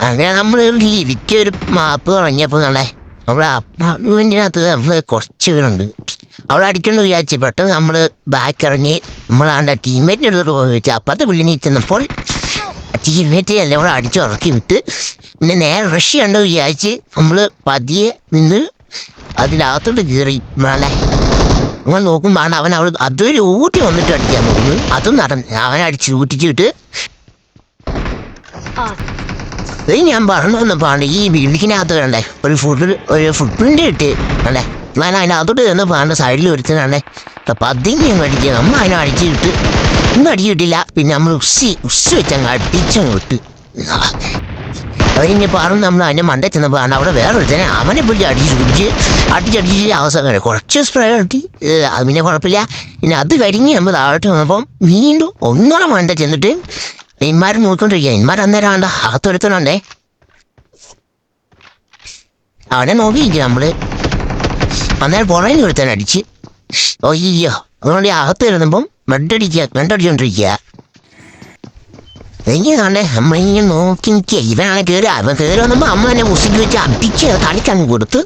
അങ്ങനെ നമ്മൾ ഒരു മാപ്പ് പറഞ്ഞപ്പോൾ നമ്മളെ അവിടെ അപ്പാർട്ട്മെന്റിനകത്ത് നമ്മൾ കുറച്ച് പേരുണ്ട്. അവിടെ അടിക്കണം വിചാരിച്ചു. പെട്ടെന്ന് നമ്മൾ ബാക്ക് ഇറങ്ങി നമ്മളാണ്ട് ടീംമേറ്റിൻ്റെ അടുത്തോട്ട് പോയി വെച്ചാൽ അപ്പുറത്തെ ബിൽഡിങ്ങിൽ ചെന്നപ്പോൾ ടീംമേറ്റ് എല്ലാം കൂടെ അടിച്ചുറക്കി വിട്ട് പിന്നെ നേരെ റഷ് കണ്ടു വിചാരിച്ച് നമ്മൾ പതിയെ നിന്ന് അതിനകത്തോട്ട് കയറി നാളെ അങ്ങനെ നോക്കുമ്പോൾ അവൻ അവിടെ അതൊരു ഊട്ടി വന്നിട്ട് അടിക്കാൻ നോക്കുന്നു. അതും നടന്നു. അവനടിച്ച് ഊട്ടിച്ചിട്ട് ഞാൻ പറഞ്ഞു വന്നപ്പോണ്ട് ഈ ബിൽഡിങ്ങിനകത്ത് കണ്ടേ ഒരു ഫുഡ് പ്രിന്റ് കിട്ടി അല്ലേ. ഞാൻ അതിനകത്തോട്ട് ചെന്ന് പാണ്ട് സൈഡിൽ ഒരുത്തനാണ്ടേ പതിങ്ങി അടിക്കുക. നമ്മൾ അതിനെ അടിച്ചിട്ട് ഒന്നും അടിച്ചു കിട്ടില്ല. പിന്നെ നമ്മൾ ഉസ്സി വെച്ചങ്ങ് അടിച്ചങ്ങ് വിട്ട്. അവരിങ്ങനെ പറഞ്ഞു നമ്മൾ അതിൻ്റെ മണ്ട ചെന്നപ്പോൾ അവിടെ വേറെ ഒരുത്തനെ അവനെ പിടിച്ച് അടിച്ചടിച്ച് അവസാനം കുറച്ച് സ്പ്രേ കിട്ടി. അത് പിന്നെ കുഴപ്പമില്ല. പിന്നെ അത് കരിഞ്ഞ് നമ്മൾ താഴോട്ട് വന്നപ്പം വീണ്ടും ഒന്നോടെ മണ്ട ചെന്നിട്ട് ഇന്മാർ നോക്കിക്കൊണ്ടിരിക്കുക. ഇന്മാർ അന്നേരം വേണ്ട അകത്തൊരുത്തനുണ്ടേ. അവനെ നോക്കിയിരിക്കുക നമ്മള്. അന്നേരം പുറകിൽ ഒരുത്തനെ അടിച്ച് അയ്യോ. അതുകൊണ്ട് അകത്ത് വരുമ്പം മെഡടിച്ചോണ്ടിരിക്കുക. എനിക്ക് കണ്ടേ നമ്മളിങ്ങനെ നോക്കി നിൽക്കുക. ഇവനാണ് കയറി. അവൻ കയറി വന്നപ്പോൾ അമ്മ എന്നെ മുസ്ലിം വെച്ച് അടിച്ച് കളിക്കങ്ങ് കൊടുത്ത്.